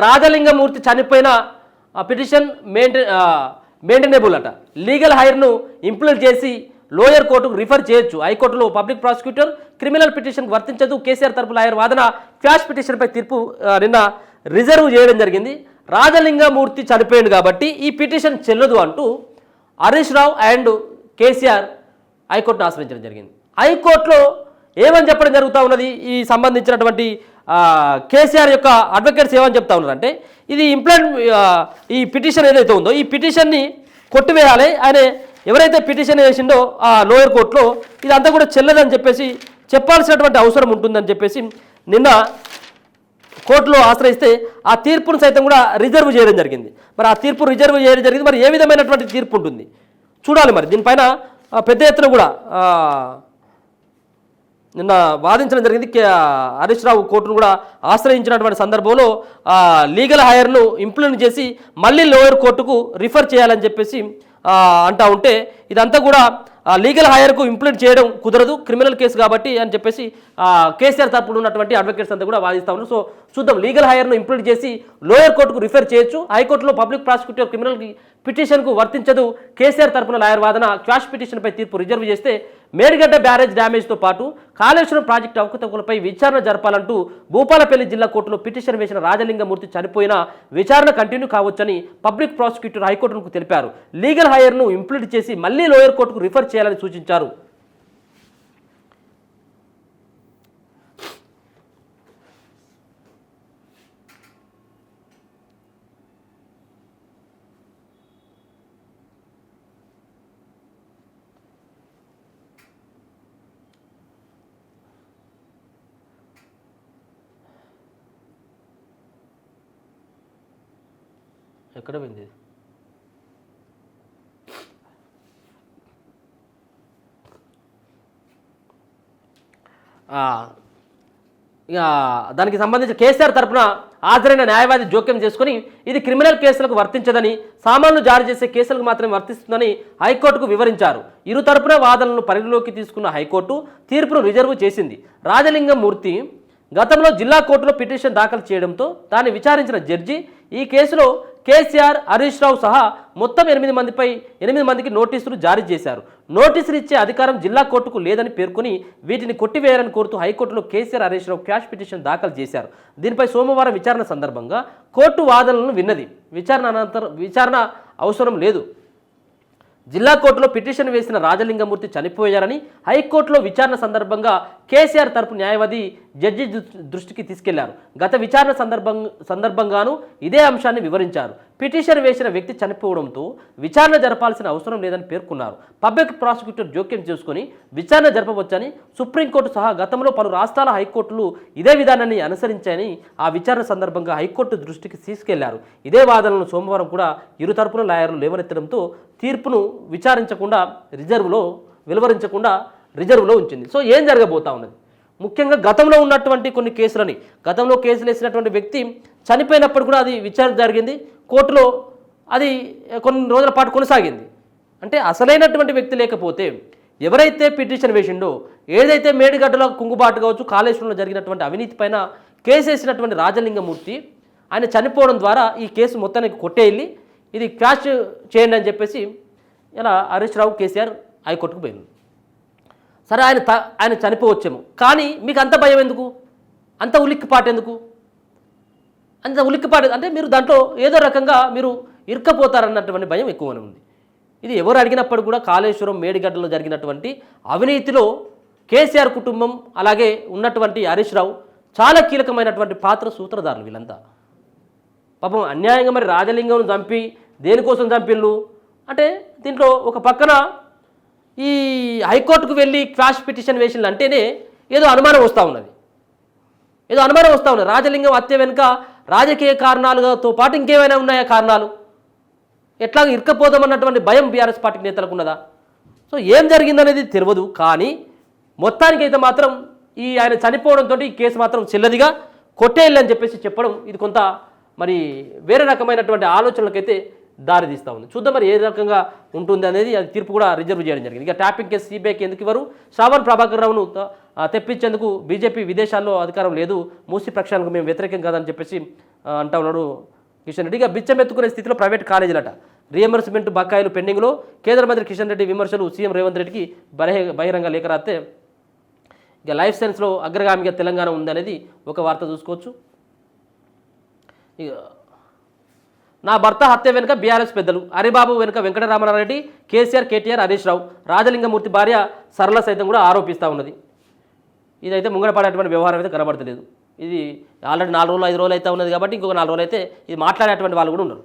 రాజలింగమూర్తి చనిపోయిన petition maintainable అట. Legal హైర్ను implement చేసి లోయర్ కోర్టుకు రిఫర్ చేయొచ్చు. హైకోర్టులో పబ్లిక్ ప్రాసిక్యూటర్ క్రిమినల్ పిటిషన్కు వర్తించదు. కేసీఆర్ తరపు లాయర్ వాదన క్వాష్ పిటిషన్పై తీర్పు నిన్న రిజర్వ్ చేయడం జరిగింది. రాజలింగమూర్తి చనిపోయింది కాబట్టి ఈ పిటిషన్ చెల్లదు అంటూ హరీష్ రావు అండ్ కేసీఆర్ హైకోర్టును ఆశ్రయించడం జరిగింది. హైకోర్టులో ఏమని చెప్పడం జరుగుతూ ఉన్నది, ఈ సంబంధించినటువంటి కేసీఆర్ యొక్క అడ్వకేట్స్ ఏమని చెప్తా ఉన్నారంటే ఇది ఈ పిటిషన్ ఏదైతే ఉందో ఈ పిటిషన్ని కొట్టివేయాలి. ఆయన ఎవరైతే పిటిషన్ వేసిండో ఆ లోయర్ కోర్టులో ఇదంతా కూడా చెల్లదని చెప్పేసి చెప్పాల్సినటువంటి అవసరం ఉంటుందని చెప్పేసి నిన్న కోర్టులో ఆశ్రయిస్తే ఆ తీర్పును సైతం కూడా రిజర్వ్ చేయడం జరిగింది. మరి ఆ తీర్పు రిజర్వ్ చేయడం జరిగింది. మరి ఏ విధమైనటువంటి తీర్పు ఉంటుంది చూడాలి. మరి దీనిపైన పెద్ద ఎత్తున కూడా నిన్న వాదించడం జరిగింది. హరీష్ రావు కోర్టును కూడా ఆశ్రయించినటువంటి సందర్భంలో లీగల్ హైర్ను ఇంప్లిమెంట్ చేసి మళ్ళీ లోయర్ కోర్టుకు రిఫర్ చేయాలని చెప్పేసి అంటా ఉంటే ఇదంతా కూడా లీగల్ హైర్కు ఇంప్లిమెంట్ చేయడం కుదరదు, క్రిమినల్ కేసు కాబట్టి అని చెప్పేసి కేసీఆర్ తరపున ఉన్నటువంటి అడ్వకేట్స్ అంతా కూడా వాదిస్తూ ఉన్నారు. సో చూద్దాం, లీగల్ హైర్ను ఇంప్లిమెంట్ చేసి లోయర్ కోర్టుకు రిఫర్ చేయొచ్చు. హైకోర్టులో పబ్లిక్ ప్రాసిక్యూటర్ క్రిమినల్ పిటిషన్కు వర్తించదు. కేసీఆర్ తరపున లాయర్ వాదన క్వాష్ పిటిషన్పై తీర్పు రిజర్వ్ చేస్తే మేడిగడ్డ బ్యారేజ్ డ్యామేజ్తో పాటు కాళేశ్వరం ప్రాజెక్టు అవకతవకలపై విచారణ జరపాలంటూ భూపాలపల్లి జిల్లా కోర్టులో పిటిషన్ వేసిన రాజలింగమూర్తి చనిపోయిన విచారణ కంటిన్యూ కావచ్చని పబ్లిక్ ప్రాసిక్యూటర్ హైకోర్టుకు తెలిపారు. లీగల్ హైర్ను ఇంప్లిమెంట్ చేసి మళ్లీ లోయర్ కోర్టుకు రిఫర్ చేయాలని సూచించారు. ఎక్కడ పోయింది? ఇక దానికి సంబంధించి కేసీఆర్ తరపున హాజరైన న్యాయవాది జోక్యం చేసుకుని ఇది క్రిమినల్ కేసులకు వర్తించదని, సామాన్లు జారీ చేసే కేసులకు మాత్రమే వర్తిస్తుందని హైకోర్టుకు వివరించారు. ఇరు తరపున వాదనలను పరిగణలోకి తీసుకున్న హైకోర్టు తీర్పును రిజర్వ్ చేసింది. రాజలింగమూర్తి గతంలో జిల్లా కోర్టులో పిటిషన్ దాఖలు చేయడంతో దాన్ని విచారించిన జడ్జి ఈ కేసులో కేసీఆర్, హరీష్ రావు సహా మొత్తం 8 మందికి నోటీసులు జారీ చేశారు. నోటీసులు ఇచ్చే అధికారం జిల్లా కోర్టుకు లేదని పేర్కొని వీటిని కొట్టివేయాలని కోరుతూ హైకోర్టులో కేసీఆర్, హరీష్ రావు క్వాష్ పిటిషన్ దాఖలు చేశారు. దీనిపై సోమవారం విచారణ సందర్భంగా కోర్టు వాదనలను విన్నది. విచారణ అవసరం లేదు. జిల్లా కోర్టులో పిటిషన్ వేసిన రాజలింగమూర్తి చనిపోయారని హైకోర్టులో విచారణ సందర్భంగా కేసీఆర్ తరపు న్యాయవాది జడ్జి దృష్టికి తీసుకెళ్లారు. గత విచారణ సందర్భంగాను ఇదే అంశాన్ని వివరించారు. పిటిషన్ వేసిన వ్యక్తి చనిపోవడంతో విచారణ జరపాల్సిన అవసరం లేదని పేర్కొన్నారు. పబ్లిక్ ప్రాసిక్యూటర్ జోక్యం చేసుకుని విచారణ జరపవచ్చని సుప్రీంకోర్టు సహా గతంలో పలు రాష్ట్రాల హైకోర్టులు ఇదే విధానాన్ని అనుసరించాయని ఆ విచారణ సందర్భంగా హైకోర్టు దృష్టికి తీసుకెళ్లారు. ఇదే వాదనలను సోమవారం కూడా ఇరు తరపున లాయర్లు లేవనెత్తడంతో తీర్పును వెలువరించకుండా రిజర్వ్లో ఉంచింది. సో ఏం జరగబోతా ఉన్నది, ముఖ్యంగా గతంలో ఉన్నటువంటి కొన్ని కేసులని, గతంలో కేసులు వేసినటువంటి వ్యక్తి చనిపోయినప్పుడు కూడా అది విచారణ జరిగింది. కోర్టులో అది కొన్ని రోజుల పాటు కొనసాగింది. అంటే అసలైనటువంటి వ్యక్తి లేకపోతే ఎవరైతే పిటిషన్ వేసిండో, ఏదైతే మేడిగడ్డలో కుంగుబాటు కావచ్చు, కాళేశ్వరంలో జరిగినటువంటి అవినీతి పైన కేసు వేసినటువంటి రాజలింగమూర్తి ఆయన చనిపోవడం ద్వారా ఈ కేసు మొత్తానికి కొట్టేయాలి, ఇది క్వాష్ చేయండి అని చెప్పేసి ఇలా హరీష్ రావు, కేసీఆర్ హైకోర్టుకు పోయింది. సరే, ఆయన చనిపోవచ్చేమో, కానీ మీకు అంత భయం ఎందుకు, అంత ఉలిక్కిపాటు ఎందుకు? అంత ఉలిక్కిపాటు అంటే మీరు దాంట్లో ఏదో రకంగా మీరు ఇరుక్కపోతారన్నటువంటి భయం ఎక్కువనే ఉంది. ఇది ఎవరు అడిగినప్పుడు కూడా కాళేశ్వరం, మేడిగడ్డలో జరిగినటువంటి అవినీతిలో కేసీఆర్ కుటుంబం అలాగే ఉన్నటువంటి హరీష్ రావు చాలా కీలకమైనటువంటి పాత్ర, సూత్రధారులు వీళ్ళంతా. పాపం అన్యాయంగా మరి రాజలింగంను చంపి దేనికోసం చంపిళ్ళు అంటే దీంట్లో ఒక పక్కన ఈ హైకోర్టుకు వెళ్ళి క్వాష్ పిటిషన్ వేసిళ్ళు అంటేనే ఏదో అనుమానం వస్తూ ఉన్నది. రాజలింగం హత్య వెనుక రాజకీయ కారణాలతో పాటు ఇంకేమైనా ఉన్నాయా కారణాలు? ఎట్లా ఇరుక్కపోదామన్నటువంటి భయం బీఆర్ఎస్ పార్టీ నేతలకు ఉన్నదా? సో ఏం జరిగిందనేది తెలియదు. కానీ మొత్తానికైతే మాత్రం ఆయన చనిపోవడంతో ఈ కేసు మాత్రం చెల్లదిగా కొట్టేయాలని చెప్పేసి చెప్పడం ఇది కొంత మరి వేరే రకమైనటువంటి ఆలోచనలకైతే దారి తీస్తూ ఉంది. చూద్దాం మరి ఏ రకంగా ఉంటుంది అనేది. అది తీర్పు కూడా రిజర్వ్ చేయడం జరిగింది. ఇక ట్యాపింగ్ కేసు సిబిఐకి ఎందుకు ఇవ్వరు? శ్రావణ్ ప్రభాకర్ రావును తెప్పించేందుకు బీజేపీ విదేశాల్లో అధికారం లేదు, మూసి ప్రక్షాళనకు మేము వ్యతిరేకం కాదని చెప్పేసి అంటా ఉన్నాడు కిషన్ రెడ్డి. ఇక బిచ్చమెత్తుకునే స్థితిలో ప్రైవేట్ కాలేజీలట, రియంబర్స్మెంట్ బకాయిలు పెండింగ్లో, కేంద్ర మంత్రి కిషన్ రెడ్డి విమర్శలు. సీఎం రేవంత్ రెడ్డికి బహిరంగ లేఖ రాస్తే ఇక లైఫ్ సైన్స్లో అగ్రగామిగా తెలంగాణ ఉందనేది ఒక వార్త చూసుకోవచ్చు. ఇక నా భర్త హత్య వెనుక బీఆర్ఎస్ పెద్దలు, హరిబాబు వెనుక వెంకటరామనారెడ్డి, కేసీఆర్, కేటీఆర్, హరీష్ రావు, రాజలింగమూర్తి భార్య సరళ సైతం కూడా ఆరోపిస్తూ ఉన్నది. ఇదైతే ముంగడపడేటువంటి వ్యవహారం అయితే కనబడతలేదు. ఇది ఆల్రెడీ 4 రోజులు 5 రోజులు అయితే ఉన్నది కాబట్టి ఇంకొక 4 రోజులు అయితే ఇది మాట్లాడేటువంటి వాళ్ళు కూడా ఉన్నారు.